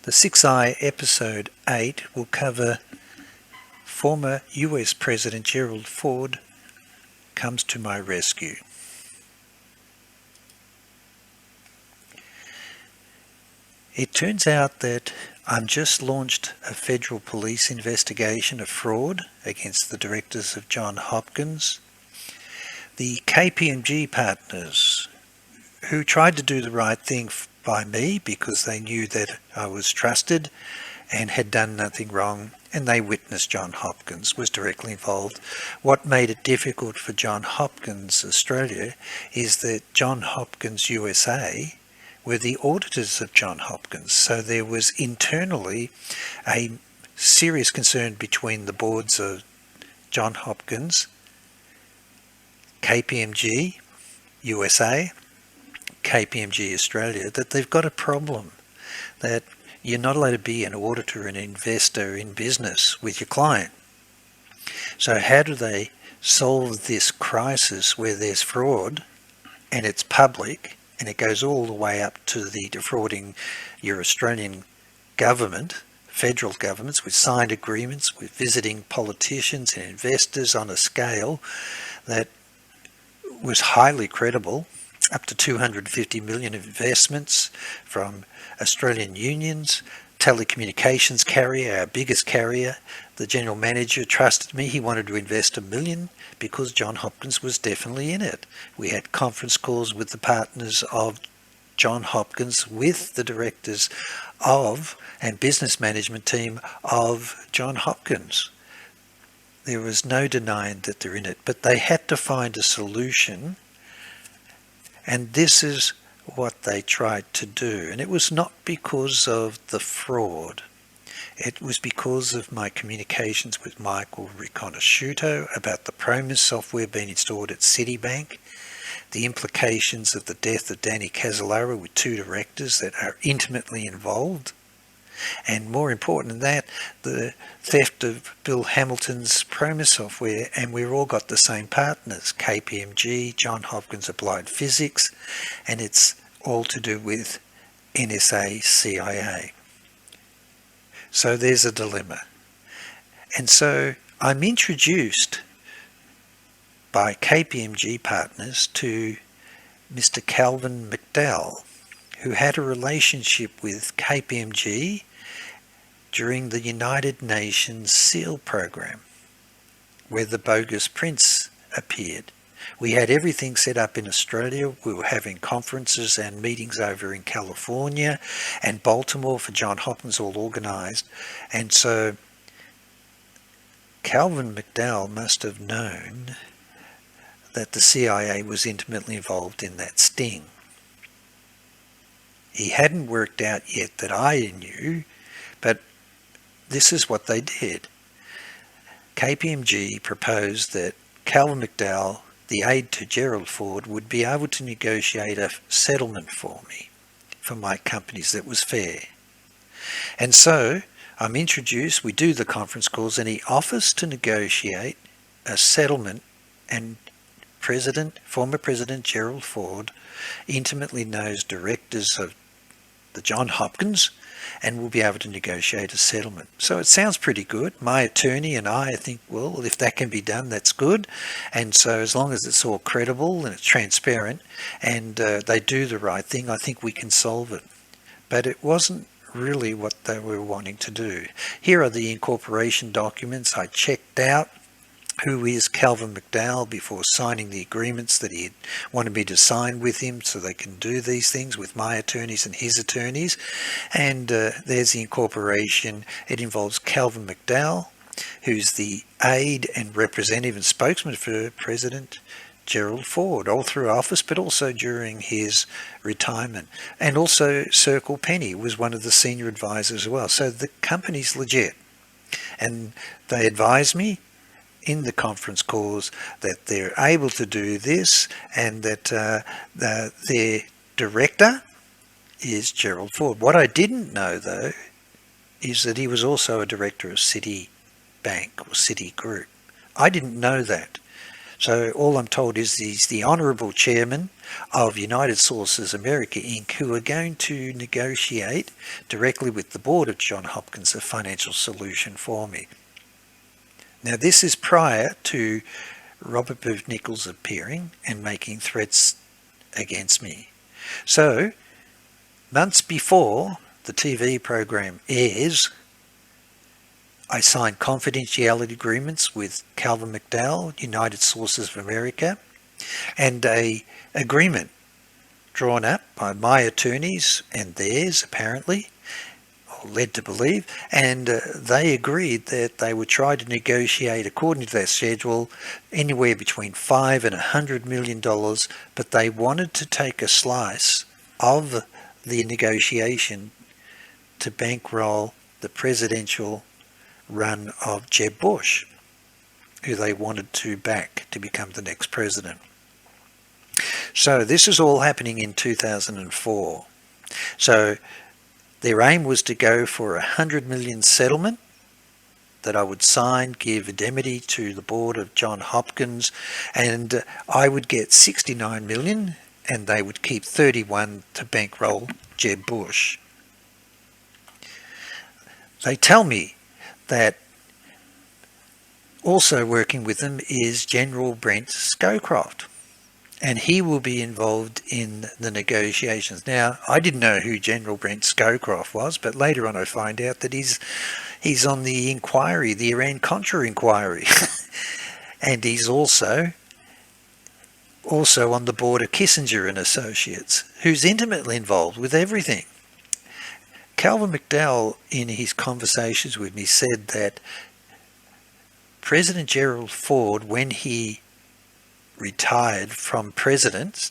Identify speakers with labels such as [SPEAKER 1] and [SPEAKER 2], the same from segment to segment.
[SPEAKER 1] The 6i episode 8 will cover former US President Gerald Ford comes to my rescue. It turns out that I'm just launched a federal police investigation of fraud against the directors of Johns Hopkins. The KPMG partners who tried to do the right thing by me because they knew that I was trusted and had done nothing wrong, and they witnessed Johns Hopkins was directly involved. What made it difficult for Johns Hopkins Australia is that Johns Hopkins USA were the auditors of Johns Hopkins, so there was internally a serious concern between the boards of Johns Hopkins, KPMG USA, KPMG Australia, that they've got a problem, that you're not allowed to be an auditor and investor in business with your client. So how do they solve this crisis where there's fraud and it's public and it goes all the way up to the defrauding your Australian government, federal governments, with signed agreements with visiting politicians and investors on a scale that was highly credible, up to 250 million investments from Australian unions, telecommunications carrier, our biggest carrier. The general manager trusted me. He wanted to invest $1 million because Johns Hopkins was definitely in it. We had conference calls with the partners of Johns Hopkins, with the directors of and business management team of Johns Hopkins. There was no denying that they're in it, but they had to find a solution, and this is what they tried to do. And it was not because of the fraud. It was because of my communications with Michael Riconosciuto about the PROMIS software being installed at Citibank, the implications of the death of Danny Casolaro with 2 directors that are intimately involved, and more important than that, the theft of Bill Hamilton's PROMIS software, and we've all got the same partners, KPMG, Johns Hopkins Applied Physics, and it's all to do with NSA, CIA. So there's a dilemma. And so I'm introduced by KPMG partners to Mr. Calvin McDowell, who had a relationship with KPMG during the United Nations SEAL program, where the bogus prince appeared. We had everything set up in Australia. We were having conferences and meetings over in California and Baltimore for Johns Hopkins, all organised. And so Calvin McDowell must have known that the CIA was intimately involved in that sting. He hadn't worked out yet that I knew, but this is what they did. KPMG proposed that Calvin McDowell, the aide to Gerald Ford, would be able to negotiate a settlement for me, for my companies, that was fair. And so I'm introduced, we do the conference calls, and he offers to negotiate a settlement, and former President Gerald Ford intimately knows directors of the Johns Hopkins and will be able to negotiate a settlement. So it sounds pretty good. My attorney and I think, well, if that can be done, that's good. And so as long as it's all credible and it's transparent and they do the right thing, I think we can solve it. But it wasn't really what they were wanting to do. Here are the incorporation documents. I checked out who is Calvin McDowell before signing the agreements that he wanted me to sign with him so they can do these things with my attorneys and his attorneys. And there's the incorporation. It involves Calvin McDowell, who's the aide and representative and spokesman for President Gerald Ford, all through office, but also during his retirement. And also Circle Penny was one of the senior advisors as well. So the company's legit. And they advised me in the conference calls that they're able to do this, and that their director is Gerald Ford. What I didn't know, though, is that he was also a director of Citibank or Citigroup. I didn't know that. So all I'm told is he's the Honourable Chairman of United Sources America Inc., who are going to negotiate directly with the board of Johns Hopkins a financial solution for me. Now this is prior to Robert Booth Nichols appearing and making threats against me. So months before the TV program airs, I signed confidentiality agreements with Calvin McDowell, United Sources of America, and a agreement drawn up by my attorneys and theirs, apparently, or led to believe, and they agreed that they would try to negotiate, according to their schedule, anywhere between $5 and $100 million, but they wanted to take a slice of the negotiation to bankroll the presidential run of Jeb Bush, who they wanted to back to become the next president. So this is all happening in 2004. So their aim was to go for $100 million settlement that I would sign, give indemnity to the board of Johns Hopkins, and I would get $69 million, and they would keep $31 to bankroll Jeb Bush. They tell me that also working with them is General Brent Scowcroft, and he will be involved in the negotiations. Now, I didn't know who General Brent Scowcroft was, but later on I find out that he's on the inquiry, the Iran-Contra inquiry, and he's also on the board of Kissinger and Associates, who's intimately involved with everything. Calvin McDowell, in his conversations with me, said that President Gerald Ford, when he retired from president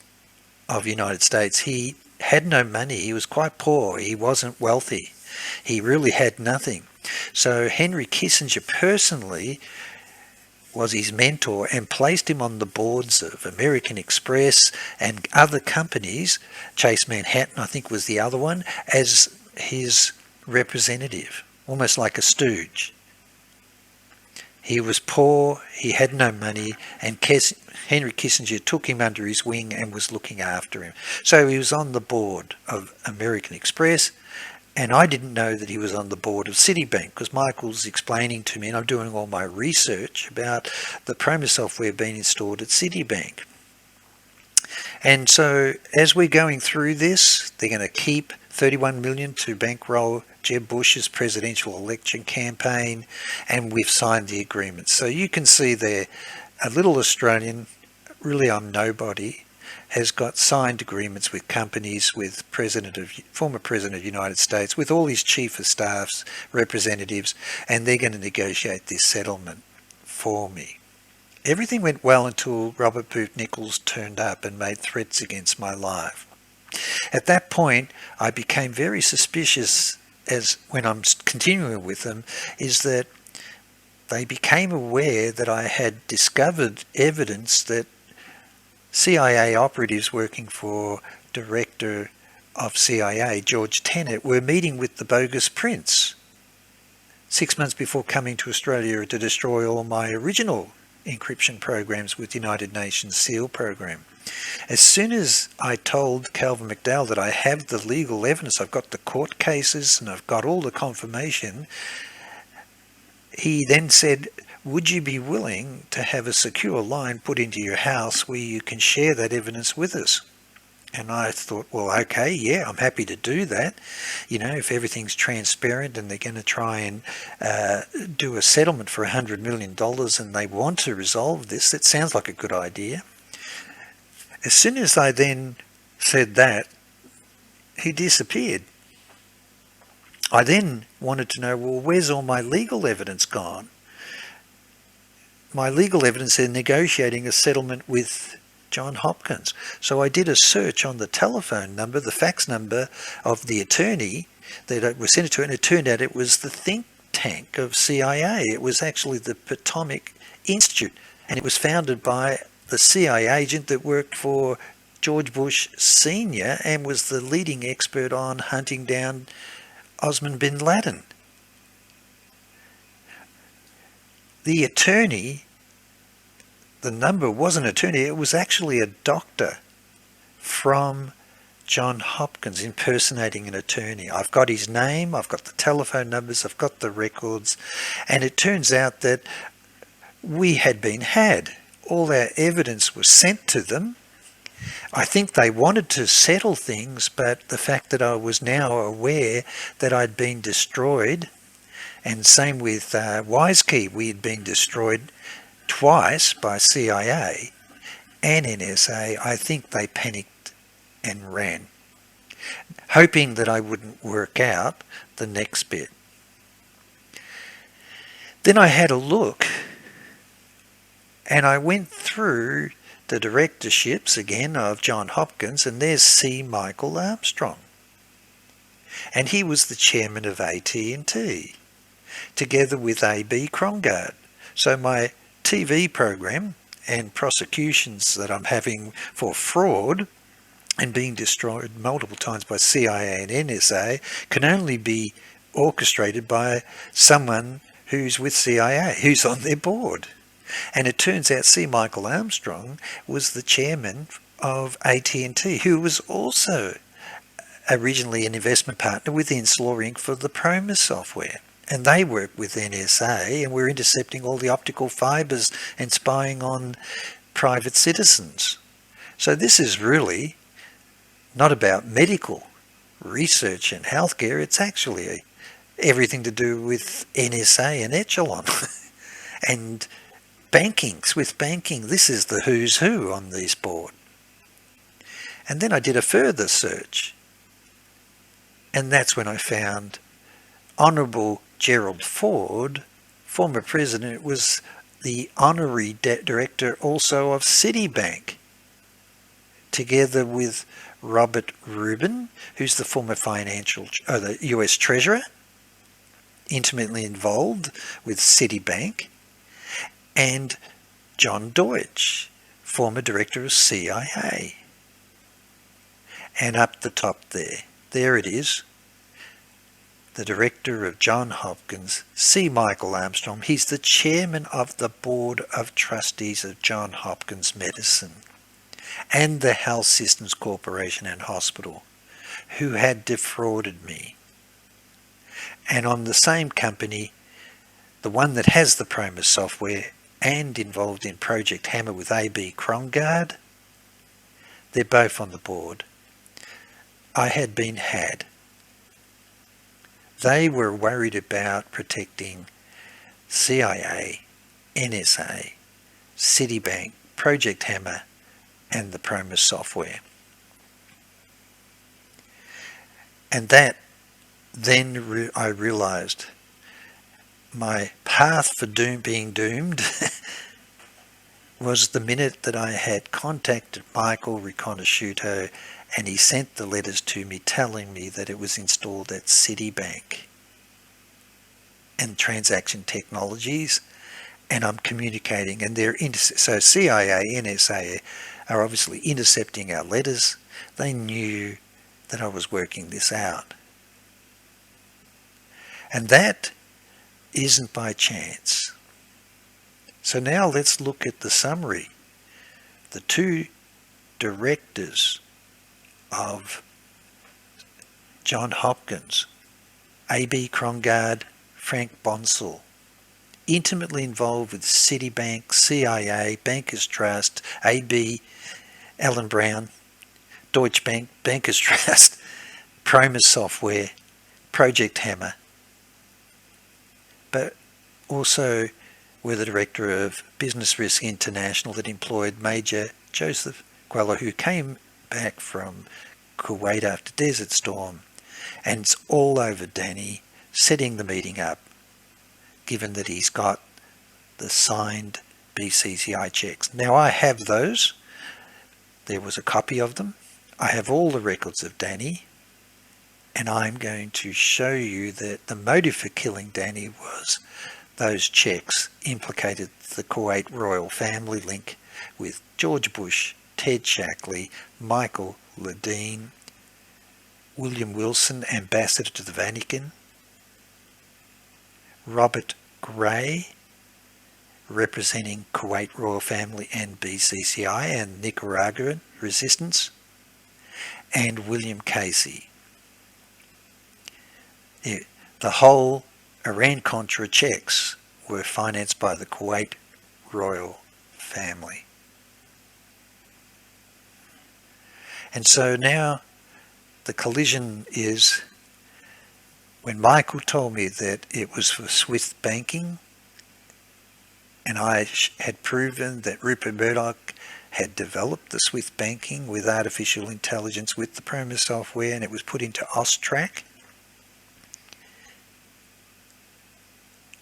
[SPEAKER 1] of the United States, he had no money. He was quite poor. He wasn't wealthy. He really had nothing. So Henry Kissinger personally was his mentor and placed him on the boards of American Express and other companies. Chase Manhattan, I think, was the other one, as his representative, almost like a stooge. He was poor, he had no money, and Henry Kissinger took him under his wing and was looking after him. So he was on the board of American Express, and I didn't know that he was on the board of Citibank, because Michael's explaining to me, and I'm doing all my research about the PROMIS software being installed at Citibank. And so as we're going through this, they're going to keep $31 million to bankroll Jeb Bush's presidential election campaign, and we've signed the agreement. So you can see there, a little Australian, really I'm nobody, has got signed agreements with companies, with former President of the United States, with all his chief of staff's representatives, and they're going to negotiate this settlement for me. Everything went well until Robert Booth Nichols turned up and made threats against my life. At that point, I became very suspicious, as when I'm continuing with them, is that they became aware that I had discovered evidence that CIA operatives working for Director of CIA, George Tenet, were meeting with the bogus prince 6 months before coming to Australia to destroy all my original encryption programs with United Nations SEAL program. As soon as I told Calvin McDowell that I have the legal evidence, I've got the court cases and I've got all the confirmation, he then said, would you be willing to have a secure line put into your house where you can share that evidence with us? And I thought, well, okay, yeah, I'm happy to do that. You know, if everything's transparent and they're going to try and do a settlement for $100 million and they want to resolve this, that sounds like a good idea. As soon as I then said that, he disappeared. I then wanted to know, well, where's all my legal evidence gone? My legal evidence, they're negotiating a settlement with Johns Hopkins. So I did a search on the telephone number, the fax number of the attorney that was sent it to, and it turned out it was the think tank of CIA. It was actually the Potomac Institute, and it was founded by the CIA agent that worked for George Bush Sr. and was the leading expert on hunting down Osman bin Laden. The attorney the number wasn't an attorney, it was actually a doctor from John Hopkins impersonating an attorney. I've got his name, I've got the telephone numbers, I've got the records, and it turns out that we had been had. All our evidence was sent to them. I think they wanted to settle things, but the fact that I was now aware that I'd been destroyed, and same with WiseKey, we had been destroyed twice by CIA and NSA, I think they panicked and ran, hoping that I wouldn't work out the next bit. Then I had a look, and I went through the directorships again of John Hopkins, and there's C. Michael Armstrong. And he was the chairman of AT&T, together with A.B. Krongard. So my TV program and prosecutions that I'm having for fraud and being destroyed multiple times by CIA and NSA can only be orchestrated by someone who's with CIA, who's on their board. And it turns out C. Michael Armstrong was the chairman of AT&T, who was also originally an investment partner with Inslaw Inc. for the PROMIS software. And they work with NSA, and we're intercepting all the optical fibres and spying on private citizens. So this is really not about medical research and healthcare. It's actually everything to do with NSA and Echelon. And banking, Swift banking, this is the who's who on this board. And then I did a further search, and that's when I found Honourable Gerald Ford, former president, was the honorary director also of Citibank, together with Robert Rubin, who's the former the US Treasurer, intimately involved with Citibank, and John Deutsch, former director of CIA. And up the top there it is, the director of John Hopkins, C. Michael Armstrong. He's the chairman of the board of trustees of John Hopkins Medicine and the Health Systems Corporation and Hospital, who had defrauded me. And on the same company, the one that has the PROMIS software and involved in Project Hammer with A.B. Krongard, they're both on the board. I had been had. They were worried about protecting CIA, NSA, Citibank, Project Hammer, and the PROMIS software. And that then I realised my path for being doomed was the minute that I had contacted Michael Riconosciuto, and he sent the letters to me telling me that it was installed at Citibank and Transaction Technologies, and I'm communicating, and so CIA, NSA are obviously intercepting our letters. They knew that I was working this out. And that isn't by chance. So now let's look at the summary. The two directors of John Hopkins, A.B. Krongard, Frank Bonsall, intimately involved with Citibank, CIA, Bankers Trust, A.B. Allen Brown, Deutsche Bank, Bankers Trust, PROMIS software, Project Hammer, but also were the director of Business Risk International that employed Major Joseph Queller, who came back from Kuwait after Desert Storm, and it's all over Danny setting the meeting up, given that he's got the signed BCCI checks. Now I have those. There was a copy of them. I have all the records of Danny, and I'm going to show you that the motive for killing Danny was those checks implicated the Kuwait royal family link with George Bush, Ted Shackley, Michael Ledeen, William Wilson, Ambassador to the Vatican, Robert Gray, representing Kuwait royal family and BCCI and Nicaraguan resistance, and William Casey. The whole Iran-Contra checks were financed by the Kuwait royal family. And so now the collision is when Michael told me that it was for Swift banking, and I had proven that Rupert Murdoch had developed the Swift banking with artificial intelligence with the PROMIS software, and it was put into AUSTRAC.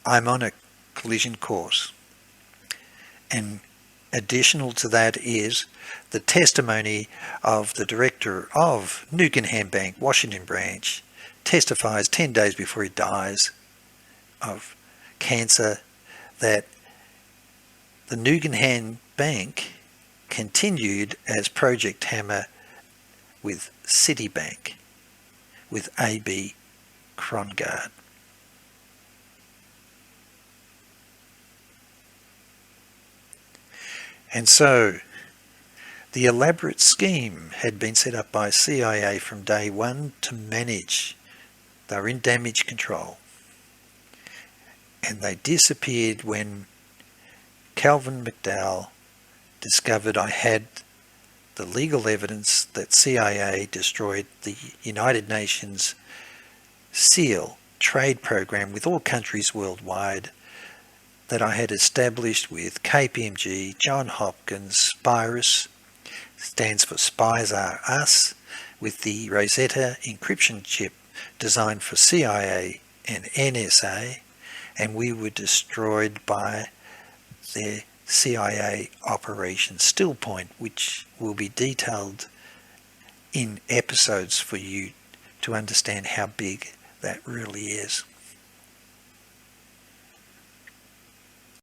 [SPEAKER 1] I'm on a collision course. And additional to that is the testimony of the director of Nukenham Bank, Washington branch, testifies 10 days before he dies of cancer that the Nukenham Bank continued as Project Hammer with Citibank, with A.B. Krongard. And so the elaborate scheme had been set up by CIA from day one to manage. They were in damage control. And they disappeared when Calvin McDowell discovered I had the legal evidence that CIA destroyed the United Nations SEAL trade program with all countries worldwide that I had established with KPMG, John Hopkins, Spirus, stands for Spies Are Us, with the Rosetta encryption chip designed for CIA and NSA, and we were destroyed by their CIA Operation Stillpoint, which will be detailed in episodes for you to understand how big that really is.